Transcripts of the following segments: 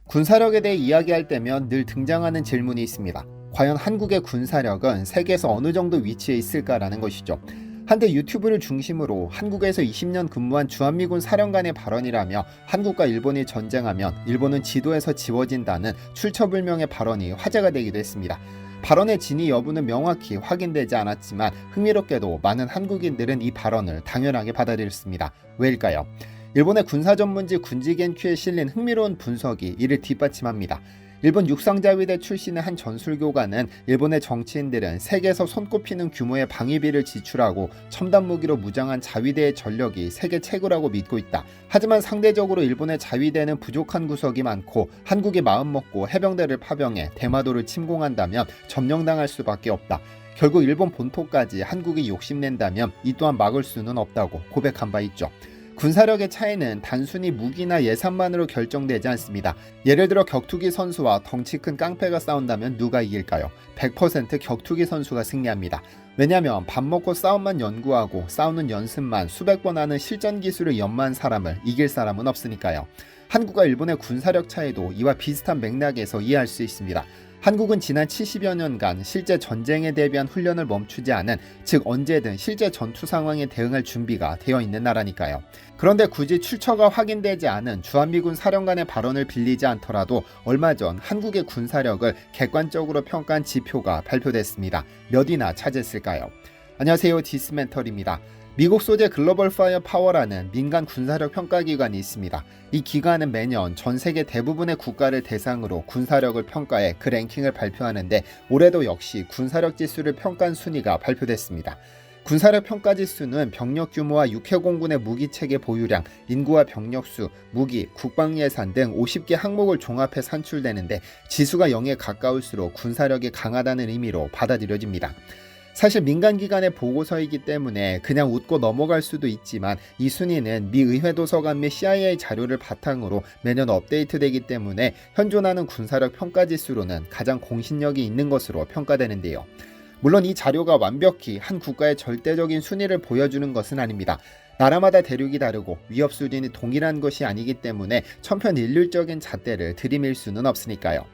군사력에 대해 이야기할 때면 늘 등장하는 질문이 있습니다. 과연 한국의 군사력은 세계에서 어느 정도 위치에 있을까라는 것이죠. 한때 유튜브를 중심으로 한국에서 20년 근무한 주한미군 사령관의 발언이라며 한국과 일본이 전쟁하면 일본은 지도에서 지워진다는 출처불명의 발언이 화제가 되기도 했습니다. 발언의 진위 여부는 명확히 확인되지 않았지만 흥미롭게도 많은 한국인들은 이 발언을 당연하게 받아들였습니다. 왜일까요? 일본의 군사전문지 군지겐큐에 실린 흥미로운 분석이 이를 뒷받침합니다. 일본 육상자위대 출신의 한 전술교관은 일본의 정치인들은 세계에서 손꼽히는 규모의 방위비를 지출하고 첨단 무기로 무장한 자위대의 전력이 세계 최고라고 믿고 있다. 하지만 상대적으로 일본의 자위대는 부족한 구석이 많고 한국이 마음먹고 해병대를 파병해 대마도를 침공한다면 점령당할 수밖에 없다. 결국 일본 본토까지 한국이 욕심낸다면 이 또한 막을 수는 없다고 고백한 바 있죠. 군사력의 차이는 단순히 무기나 예산만으로 결정되지 않습니다. 예를 들어 격투기 선수와 덩치 큰 깡패가 싸운다면 누가 이길까요? 100% 격투기 선수가 승리합니다. 왜냐하면 밥 먹고 싸움만 연구하고 싸우는 연습만 수백 번 하는 실전 기술을 연마한 사람을 이길 사람은 없으니까요. 한국과 일본의 군사력 차이도 이와 비슷한 맥락에서 이해할 수 있습니다. 한국은 지난 70여 년간 실제 전쟁에 대비한 훈련을 멈추지 않은, 즉 언제든 실제 전투 상황에 대응할 준비가 되어 있는 나라니까요. 그런데 굳이 출처가 확인되지 않은 주한미군 사령관의 발언을 빌리지 않더라도 얼마 전 한국의 군사력을 객관적으로 평가한 지표가 발표됐습니다. 몇이나 차지했을까요? 안녕하세요, 디스멘털입니다. 미국 소재 글로벌 파이어 파워라는 민간 군사력 평가기관이 있습니다. 이 기관은 매년 전 세계 대부분의 국가를 대상으로 군사력을 평가해 그 랭킹을 발표하는데 올해도 역시 군사력 지수를 평가한 순위가 발표됐습니다. 군사력 평가 지수는 병력 규모와 육해공군의 무기체계 보유량, 인구와 병력수, 무기, 국방예산 등 50개 항목을 종합해 산출되는데 지수가 0에 가까울수록 군사력이 강하다는 의미로 받아들여집니다. 사실 민간기관의 보고서이기 때문에 그냥 웃고 넘어갈 수도 있지만 이 순위는 미 의회도서관 및 CIA 자료를 바탕으로 매년 업데이트되기 때문에 현존하는 군사력 평가지수로는 가장 공신력이 있는 것으로 평가되는데요. 물론 이 자료가 완벽히 한 국가의 절대적인 순위를 보여주는 것은 아닙니다. 나라마다 대륙이 다르고 위협 수준이 동일한 것이 아니기 때문에 천편일률적인 잣대를 들이밀 수는 없으니까요.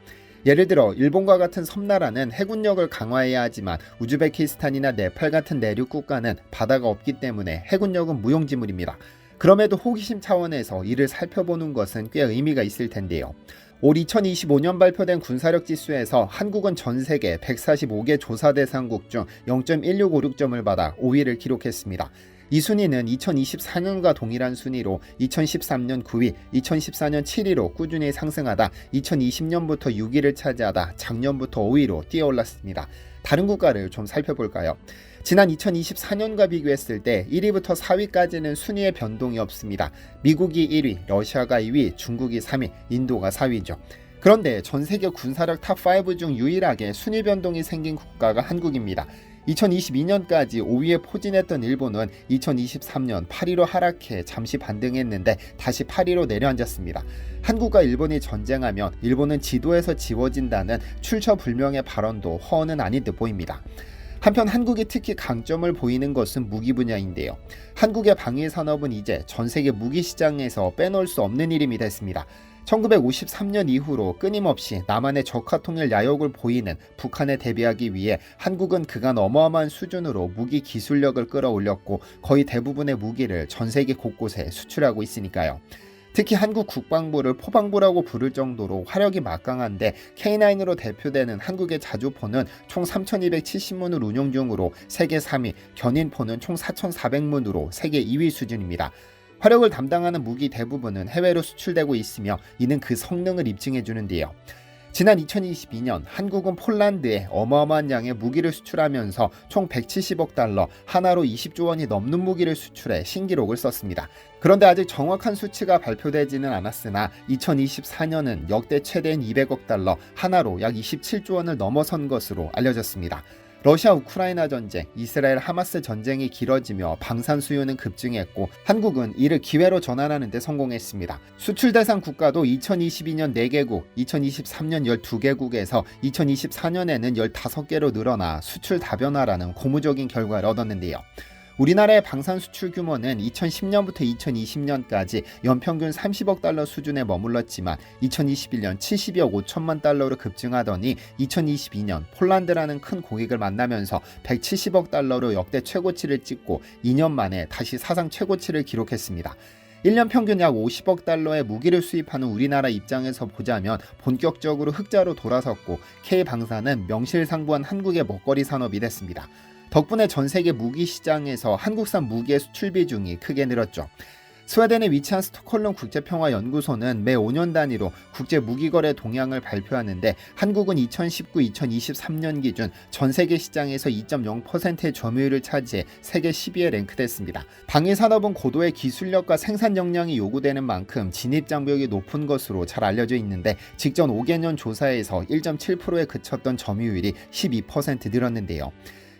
예를 들어 일본과 같은 섬나라는 해군력을 강화해야 하지만 우즈베키스탄이나 네팔 같은 내륙 국가는 바다가 없기 때문에 해군력은 무용지물입니다. 그럼에도 호기심 차원에서 이를 살펴보는 것은 꽤 의미가 있을 텐데요. 올 2025년 발표된 군사력 지수에서 한국은 전 세계 145개 조사 대상국 중 0.1656점을 받아 5위를 기록했습니다. 이 순위는 2024년과 동일한 순위로 2013년 9위, 2014년 7위로 꾸준히 상승하다 2020년부터 6위를 차지하다 작년부터 5위로 뛰어올랐습니다. 다른 국가를 좀 살펴볼까요? 지난 2024년과 비교했을 때 1위부터 4위까지는 순위의 변동이 없습니다. 미국이 1위, 러시아가 2위, 중국이 3위, 인도가 4위죠. 그런데 전 세계 군사력 탑5 중 유일하게 순위 변동이 생긴 국가가 한국입니다. 2022년까지 5위에 포진했던 일본은 2023년 8위로 하락해 잠시 반등했는데 다시 8위로 내려앉았습니다. 한국과 일본이 전쟁하면 일본은 지도에서 지워진다는 출처불명의 발언도 허언은 아닌 듯 보입니다. 한편 한국이 특히 강점을 보이는 것은 무기 분야인데요. 한국의 방위 산업은 이제 전 세계 무기 시장에서 빼놓을 수 없는 이름이 됐습니다. 1953년 이후로 끊임없이 남한의 적화통일 야욕을 보이는 북한에 대비하기 위해 한국은 그간 어마어마한 수준으로 무기 기술력을 끌어올렸고 거의 대부분의 무기를 전 세계 곳곳에 수출하고 있으니까요. 특히 한국 국방부를 포방부라고 부를 정도로 화력이 막강한데 K9으로 대표되는 한국의 자주포는 총 3,270문을 운용 중으로 세계 3위, 견인포는 총 4,400문으로 세계 2위 수준입니다. 화력을 담당하는 무기 대부분은 해외로 수출되고 있으며 이는 그 성능을 입증해 주는데요. 지난 2022년 한국은 폴란드에 어마어마한 양의 무기를 수출하면서 총 170억 달러, 하나로 20조 원이 넘는 무기를 수출해 신기록을 썼습니다. 그런데 아직 정확한 수치가 발표되지는 않았으나 2024년은 역대 최대인 200억 달러, 하나로 약 27조 원을 넘어선 것으로 알려졌습니다. 러시아 우크라이나 전쟁, 이스라엘 하마스 전쟁이 길어지며 방산 수요는 급증했고 한국은 이를 기회로 전환하는 데 성공했습니다. 수출 대상 국가도 2022년 4개국, 2023년 12개국에서 2024년에는 15개로 늘어나 수출 다변화라는 고무적인 결과를 얻었는데요. 우리나라의 방산 수출 규모는 2010년부터 2020년까지 연평균 30억 달러 수준에 머물렀지만 2021년 72억 5천만 달러로 급증하더니 2022년 폴란드라는 큰 고객을 만나면서 170억 달러로 역대 최고치를 찍고 2년 만에 다시 사상 최고치를 기록했습니다. 1년 평균 약 50억 달러의 무기를 수입하는 우리나라 입장에서 보자면 본격적으로 흑자로 돌아섰고 K방산은 명실상부한 한국의 먹거리 산업이 됐습니다. 덕분에 전 세계 무기 시장에서 한국산 무기의 수출 비중이 크게 늘었죠. 스웨덴에 위치한 스톡홀름 국제평화연구소는 매 5년 단위로 국제 무기거래 동향을 발표하는데 한국은 2019-2023년 기준 전 세계 시장에서 2.0%의 점유율을 차지해 세계 10위에 랭크됐습니다. 방위산업은 고도의 기술력과 생산 역량이 요구되는 만큼 진입장벽이 높은 것으로 잘 알려져 있는데 직전 5개년 조사에서 1.7%에 그쳤던 점유율이 12% 늘었는데요.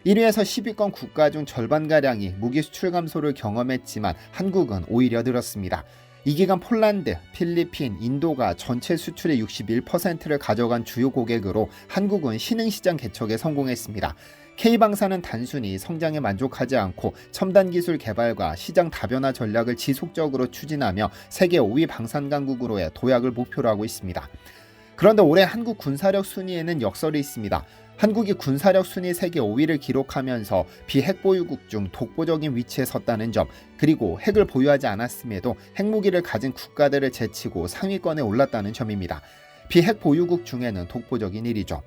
1위에서 10위권 국가 중 절반가량이 무기 수출 감소를 경험했지만 한국은 오히려 늘었습니다. 이 기간 폴란드, 필리핀, 인도가 전체 수출의 61%를 가져간 주요 고객으로 한국은 신흥시장 개척에 성공했습니다. K방산은 단순히 성장에 만족하지 않고 첨단 기술 개발과 시장 다변화 전략을 지속적으로 추진하며 세계 5위 방산 강국으로의 도약을 목표로 하고 있습니다. 그런데 올해 한국 군사력 순위에는 역설이 있습니다. 한국이 군사력 순위 세계 5위를 기록하면서 비핵 보유국 중 독보적인 위치에 섰다는 점, 그리고 핵을 보유하지 않았음에도 핵무기를 가진 국가들을 제치고 상위권에 올랐다는 점입니다. 비핵 보유국 중에는 독보적인 일이죠.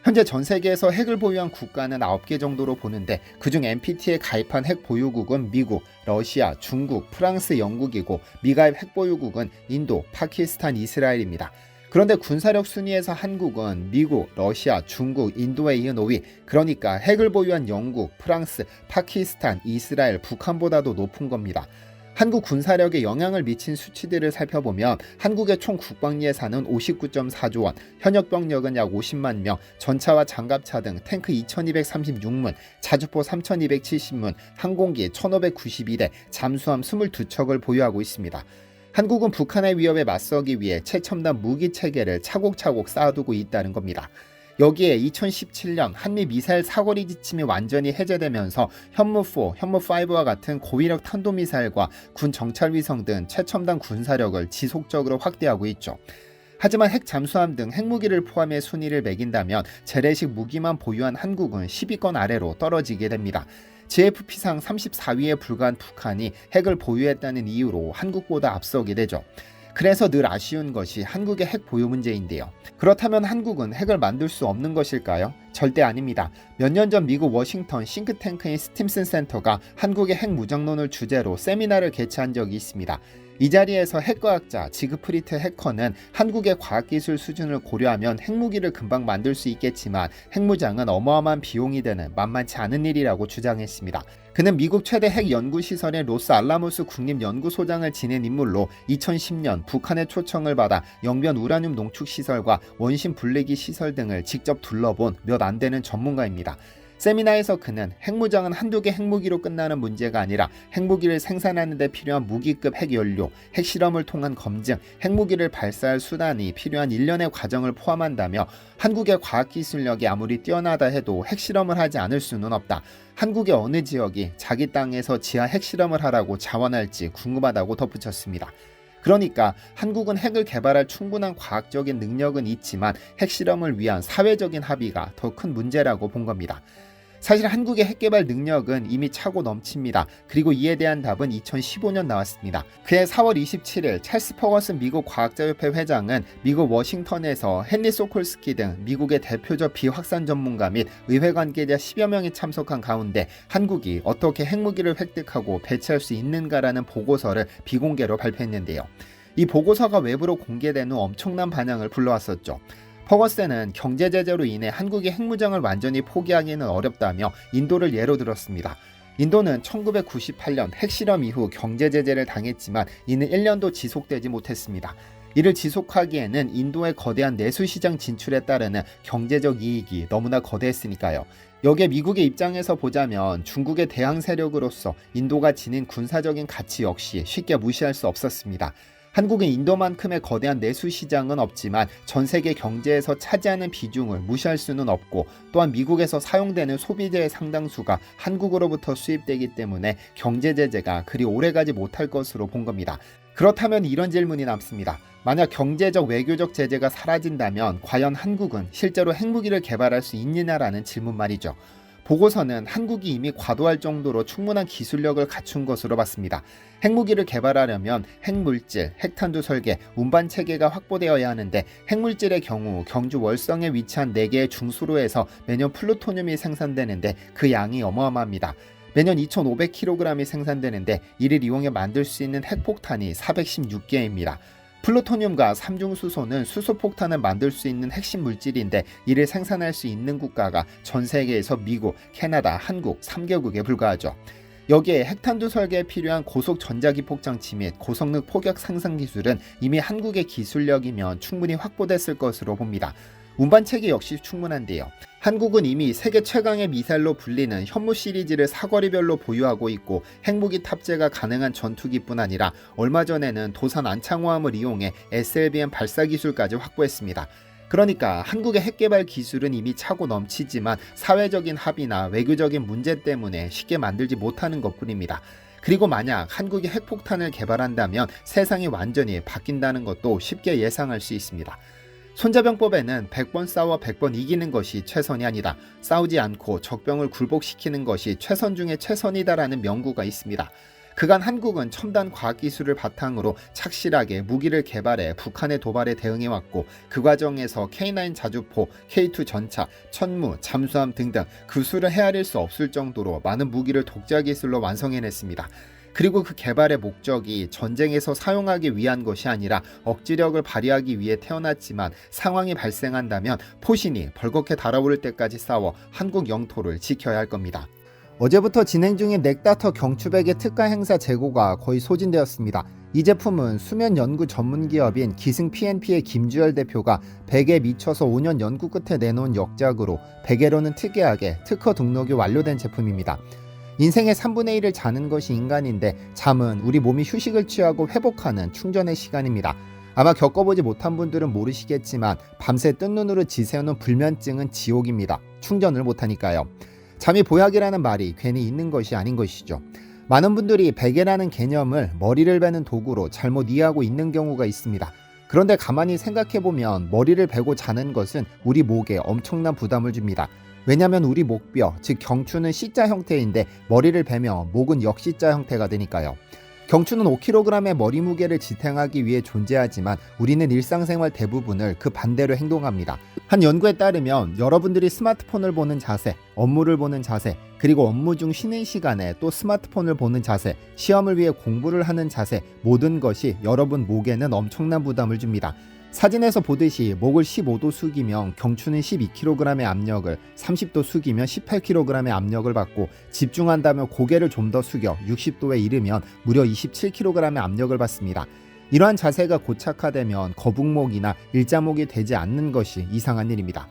현재 전 세계에서 핵을 보유한 국가는 9개 정도로 보는데 그중 NPT에 가입한 핵 보유국은 미국, 러시아, 중국, 프랑스, 영국이고 미가입 핵 보유국은 인도, 파키스탄, 이스라엘입니다. 그런데 군사력 순위에서 한국은 미국, 러시아, 중국, 인도에 이은 5위, 그러니까 핵을 보유한 영국, 프랑스, 파키스탄, 이스라엘, 북한보다도 높은 겁니다. 한국 군사력에 영향을 미친 수치들을 살펴보면 한국의 총 국방 예산은 59.4조 원, 현역 병력은 약 50만 명, 전차와 장갑차 등 탱크 2236문, 자주포 3270문, 항공기 1592대, 잠수함 22척을 보유하고 있습니다. 한국은 북한의 위협에 맞서기 위해 최첨단 무기 체계를 차곡차곡 쌓아두고 있다는 겁니다. 여기에 2017년 한미 미사일 사거리 지침이 완전히 해제되면서 현무4, 현무5와 같은 고위력 탄도미사일과 군 정찰위성 등 최첨단 군사력을 지속적으로 확대하고 있죠. 하지만 핵 잠수함 등 핵무기를 포함해 순위를 매긴다면 재래식 무기만 보유한 한국은 10위권 아래로 떨어지게 됩니다. GFP상 34위에 불과한 북한이 핵을 보유했다는 이유로 한국보다 앞서게 되죠. 그래서 늘 아쉬운 것이 한국의 핵 보유 문제인데요. 그렇다면 한국은 핵을 만들 수 없는 것일까요? 절대 아닙니다. 몇 년 전 미국 워싱턴 싱크탱크인 스팀슨 센터가 한국의 핵 무장론을 주제로 세미나를 개최한 적이 있습니다. 이 자리에서 핵과학자 지그프리트 해커는 한국의 과학기술 수준을 고려하면 핵무기를 금방 만들 수 있겠지만 핵무장은 어마어마한 비용이 되는 만만치 않은 일이라고 주장했습니다. 그는 미국 최대 핵연구시설인 로스 알라모스 국립연구소장을 지낸 인물로 2010년 북한의 초청을 받아 영변 우라늄 농축시설과 원심 분리기 시설 등을 직접 둘러본 몇 안 되는 전문가입니다. 세미나에서 그는 핵무장은 한두 개 핵무기로 끝나는 문제가 아니라 핵무기를 생산하는 데 필요한 무기급 핵연료, 핵실험을 통한 검증, 핵무기를 발사할 수단이 필요한 일련의 과정을 포함한다며 한국의 과학기술력이 아무리 뛰어나다 해도 핵실험을 하지 않을 수는 없다. 한국의 어느 지역이 자기 땅에서 지하 핵실험을 하라고 자원할지 궁금하다고 덧붙였습니다. 그러니까 한국은 핵을 개발할 충분한 과학적인 능력은 있지만 핵실험을 위한 사회적인 합의가 더 큰 문제라고 본 겁니다. 사실 한국의 핵개발 능력은 이미 차고 넘칩니다. 그리고 이에 대한 답은 2015년 나왔습니다. 그해 4월 27일 찰스 퍼거슨 미국 과학자협회 회장은 미국 워싱턴에서 헨리 소콜스키 등 미국의 대표적 비확산 전문가 및 의회 관계자 10여 명이 참석한 가운데 한국이 어떻게 핵무기를 획득하고 배치할 수 있는가라는 보고서를 비공개로 발표했는데요. 이 보고서가 외부로 공개된 후 엄청난 반향을 불러왔었죠. 퍼거슨은 경제 제재로 인해 한국이 핵무장을 완전히 포기하기는 어렵다며 인도를 예로 들었습니다. 인도는 1998년 핵실험 이후 경제 제재를 당했지만 이는 1년도 지속되지 못했습니다. 이를 지속하기에는 인도의 거대한 내수시장 진출에 따르는 경제적 이익이 너무나 거대했으니까요. 여기에 미국의 입장에서 보자면 중국의 대항 세력으로서 인도가 지닌 군사적인 가치 역시 쉽게 무시할 수 없었습니다. 한국은 인도만큼의 거대한 내수 시장은 없지만 전 세계 경제에서 차지하는 비중을 무시할 수는 없고, 또한 미국에서 사용되는 소비재의 상당수가 한국으로부터 수입되기 때문에 경제 제재가 그리 오래가지 못할 것으로 본 겁니다. 그렇다면 이런 질문이 남습니다. 만약 경제적 외교적 제재가 사라진다면 과연 한국은 실제로 핵무기를 개발할 수 있느냐라는 질문 말이죠. 보고서는 한국이 이미 과도할 정도로 충분한 기술력을 갖춘 것으로 봤습니다. 핵무기를 개발하려면 핵물질, 핵탄두 설계, 운반 체계가 확보되어야 하는데, 핵물질의 경우 경주 월성에 위치한 4개의 중수로에서 매년 플루토늄이 생산되는데 그 양이 어마어마합니다. 매년 2,500kg이 생산되는데 이를 이용해 만들 수 있는 핵폭탄이 416개입니다. 플루토늄과 삼중수소는 수소폭탄을 만들 수 있는 핵심 물질인데, 이를 생산할 수 있는 국가가 전 세계에서 미국, 캐나다, 한국 3개국에 불과하죠. 여기에 핵탄두 설계에 필요한 고속 전자기폭 장치 및 고성능 포격 상상 기술은 이미 한국의 기술력이면 충분히 확보됐을 것으로 봅니다. 운반체계 역시 충분한데요. 한국은 이미 세계 최강의 미사일로 불리는 현무 시리즈를 사거리별로 보유하고 있고, 핵무기 탑재가 가능한 전투기뿐 아니라 얼마 전에는 도산 안창호함을 이용해 SLBM 발사 기술까지 확보했습니다. 그러니까 한국의 핵개발 기술은 이미 차고 넘치지만 사회적인 합의나 외교적인 문제 때문에 쉽게 만들지 못하는 것뿐입니다. 그리고 만약 한국이 핵폭탄을 개발한다면 세상이 완전히 바뀐다는 것도 쉽게 예상할 수 있습니다. 손자병법에는 100번 싸워 100번 이기는 것이 최선이 아니다. 싸우지 않고 적병을 굴복시키는 것이 최선 중에 최선이다라는 명구가 있습니다. 그간 한국은 첨단 과학기술을 바탕으로 착실하게 무기를 개발해 북한의 도발에 대응해왔고, 그 과정에서 K9 자주포, K2 전차, 천무, 잠수함 등등 그 수를 헤아릴 수 없을 정도로 많은 무기를 독자 기술로 완성해냈습니다. 그리고 그 개발의 목적이 전쟁에서 사용하기 위한 것이 아니라 억지력을 발휘하기 위해 태어났지만, 상황이 발생한다면 포신이 벌겋게 달아오를 때까지 싸워 한국 영토를 지켜야 할 겁니다. 어제부터 진행 중인 넥다터 경추백의 특가 행사 재고가 거의 소진되었습니다. 이 제품은 수면 연구 전문 기업인 기승 PNP의 김주열 대표가 백에 미쳐서 5년 연구 끝에 내놓은 역작으로, 베개로는 특이하게 특허 등록이 완료된 제품입니다. 인생의 3분의 1을 자는 것이 인간인데, 잠은 우리 몸이 휴식을 취하고 회복하는 충전의 시간입니다. 아마 겪어보지 못한 분들은 모르시겠지만 밤새 뜬 눈으로 지새우는 불면증은 지옥입니다. 충전을 못하니까요. 잠이 보약이라는 말이 괜히 있는 것이 아닌 것이죠. 많은 분들이 베개라는 개념을 머리를 베는 도구로 잘못 이해하고 있는 경우가 있습니다. 그런데 가만히 생각해보면 머리를 베고 자는 것은 우리 목에 엄청난 부담을 줍니다. 왜냐하면 우리 목뼈, 즉 경추는 C자 형태인데 머리를 베면 목은 역C자 형태가 되니까요. 경추는 5kg의 머리 무게를 지탱하기 위해 존재하지만 우리는 일상생활 대부분을 그 반대로 행동합니다. 한 연구에 따르면 여러분들이 스마트폰을 보는 자세, 업무를 보는 자세, 그리고 업무 중 쉬는 시간에 또 스마트폰을 보는 자세, 시험을 위해 공부를 하는 자세, 모든 것이 여러분 목에는 엄청난 부담을 줍니다. 사진에서 보듯이 목을 15도 숙이면 경추는 12kg의 압력을, 30도 숙이면 18kg의 압력을 받고, 집중한다면 고개를 좀 더 숙여 60도에 이르면 무려 27kg의 압력을 받습니다. 이러한 자세가 고착화되면 거북목이나 일자목이 되지 않는 것이 이상한 일입니다.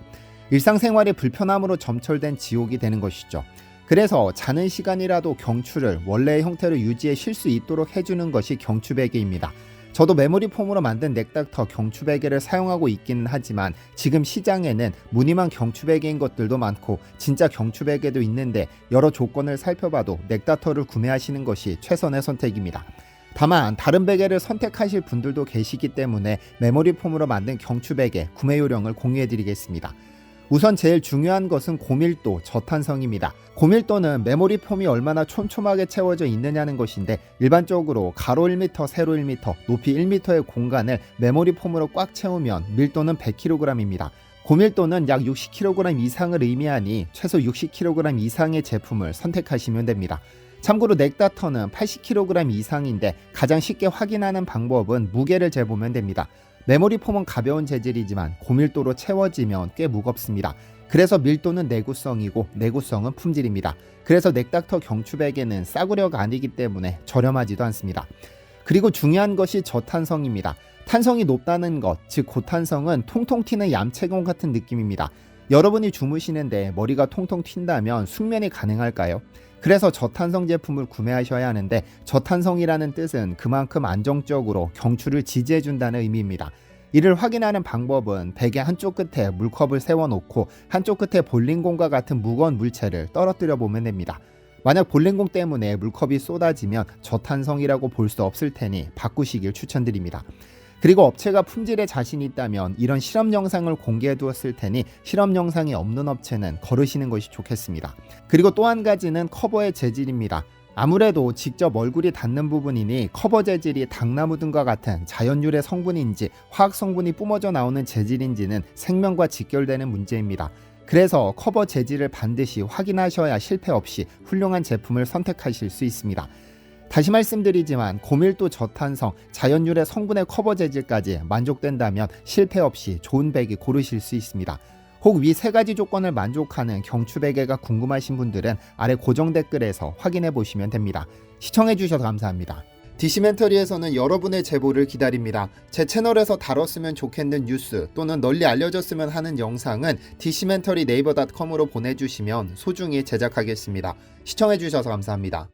일상생활의 불편함으로 점철된 지옥이 되는 것이죠. 그래서 자는 시간이라도 경추를 원래의 형태로 유지해 쉴 수 있도록 해주는 것이 경추베개입니다. 저도 메모리 폼으로 만든 넥닥터 경추베개를 사용하고 있기는 하지만, 지금 시장에는 무늬만 경추베개인 것들도 많고 진짜 경추베개도 있는데, 여러 조건을 살펴봐도 넥닥터를 구매하시는 것이 최선의 선택입니다. 다만 다른 베개를 선택하실 분들도 계시기 때문에 메모리 폼으로 만든 경추베개 구매 요령을 공유해 드리겠습니다. 우선 제일 중요한 것은 고밀도, 저탄성입니다. 고밀도는 메모리 폼이 얼마나 촘촘하게 채워져 있느냐는 것인데, 일반적으로 가로 1m, 세로 1m, 높이 1m의 공간을 메모리 폼으로 꽉 채우면 밀도는 100kg입니다. 고밀도는 약 60kg 이상을 의미하니 최소 60kg 이상의 제품을 선택하시면 됩니다. 참고로 넥다터는 80kg 이상인데 가장 쉽게 확인하는 방법은 무게를 재보면 됩니다. 메모리 폼은 가벼운 재질이지만 고밀도로 채워지면 꽤 무겁습니다. 그래서 밀도는 내구성이고 내구성은 품질입니다. 그래서 넥닥터 경추베개는 싸구려가 아니기 때문에 저렴하지도 않습니다. 그리고 중요한 것이 저탄성입니다. 탄성이 높다는 것, 즉 고탄성은 통통 튀는 얌체공 같은 느낌입니다. 여러분이 주무시는데 머리가 통통 튄다면 숙면이 가능할까요? 그래서 저탄성 제품을 구매하셔야 하는데, 저탄성이라는 뜻은 그만큼 안정적으로 경추를 지지해준다는 의미입니다. 이를 확인하는 방법은 베개 한쪽 끝에 물컵을 세워놓고 한쪽 끝에 볼링공과 같은 무거운 물체를 떨어뜨려 보면 됩니다. 만약 볼링공 때문에 물컵이 쏟아지면 저탄성이라고 볼 수 없을 테니 바꾸시길 추천드립니다. 그리고 업체가 품질에 자신이 있다면 이런 실험 영상을 공개해 두었을 테니 실험 영상이 없는 업체는 거르시는 것이 좋겠습니다. 그리고 또 한 가지는 커버의 재질입니다. 아무래도 직접 얼굴이 닿는 부분이니 커버 재질이 당나무 등과 같은 자연유래 성분인지 화학 성분이 뿜어져 나오는 재질인지는 생명과 직결되는 문제입니다. 그래서 커버 재질을 반드시 확인하셔야 실패 없이 훌륭한 제품을 선택하실 수 있습니다. 다시 말씀드리지만 고밀도 저탄성, 자연유래 성분의 커버 재질까지 만족된다면 실패 없이 좋은 베개 고르실 수 있습니다. 혹 위 세 가지 조건을 만족하는 경추 베개가 궁금하신 분들은 아래 고정 댓글에서 확인해 보시면 됩니다. 시청해 주셔서 감사합니다. 디시멘터리에서는 여러분의 제보를 기다립니다. 제 채널에서 다뤘으면 좋겠는 뉴스 또는 널리 알려졌으면 하는 영상은 디시멘터리 네이버.com으로 보내주시면 소중히 제작하겠습니다. 시청해 주셔서 감사합니다.